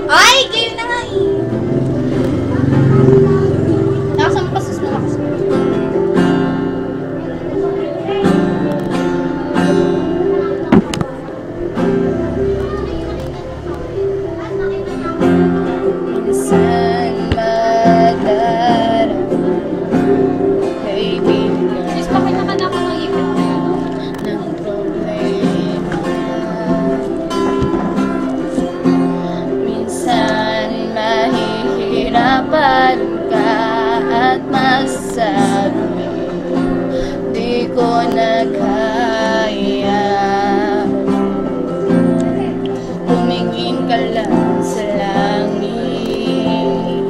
Ay, kayo na nga eh. Nakasama pa sus na nakasama. Minsan madarama kaibigan Sis, pakita ka ng ipin mo yun. ng problema. Minsan mahihirapan ka at masabi di ko na kaya. Tumingin ka lang sa langit,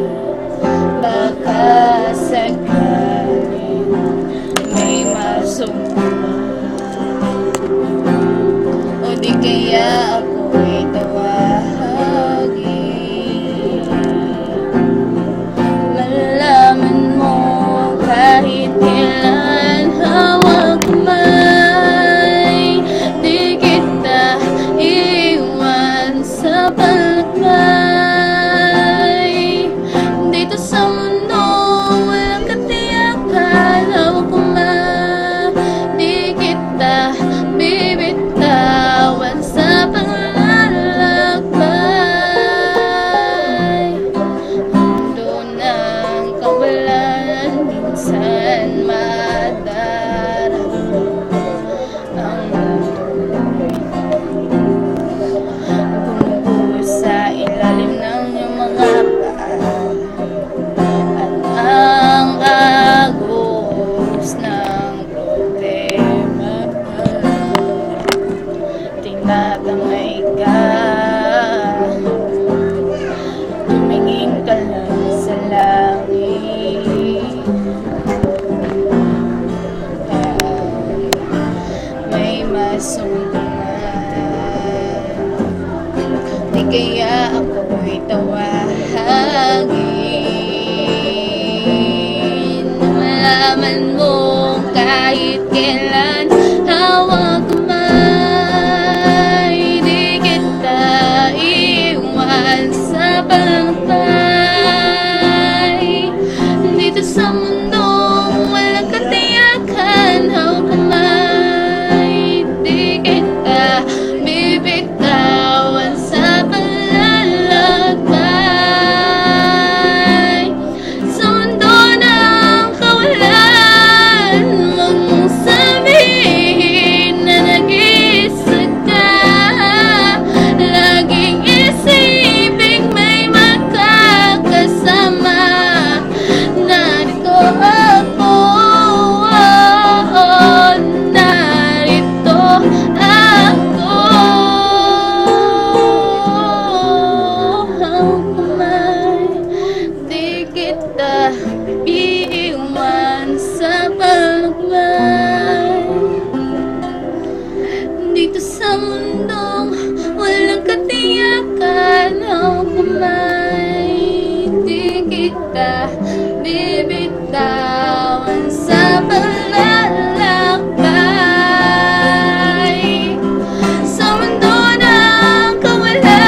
baka sakaling may masumpa o di kaya ako'y tawagin. Malalaman mo kahit kailan hawak kamay, di kita iwan sa palagay. Dito sa mundo walang katiyakan, hawak kamay, di kita bibitawan sa paglalakbay. Mundo ng kawalan, minsan madarama ang gumuho sa ilalim ng iyong mga paa at ang agos ng problema. Tinatangay ka, tumingin ka lang sa langit, may masumpungan. Di kaya ako'y tawagin. Malaman mo kahit kailan hawak kamay, di kita iwan sa palagay. Dito sa mundo walang katiyakan, hawak kamay, di kita bibitawan sa paglalakbay. Sa mundo ng kawalan, huwag mong sabihin na nag-iisa ka. Laging isipin may makakasama. Narito ako, narito ako. Kamay, di kita iiwan sa palagay. Dito sa mundong walang katiyakan, oh kamay, di kita bibitawan sa paglalakbay. Sa mundo ng kawalan,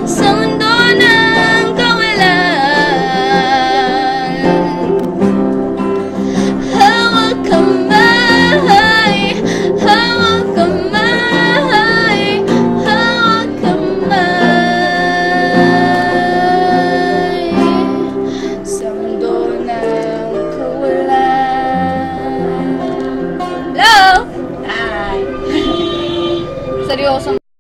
sa mundo ng kawalan, hawak kamay, hawak kamay, hawak kamay. Sa mundo ng kawalan. Hello? Hi. Seryosong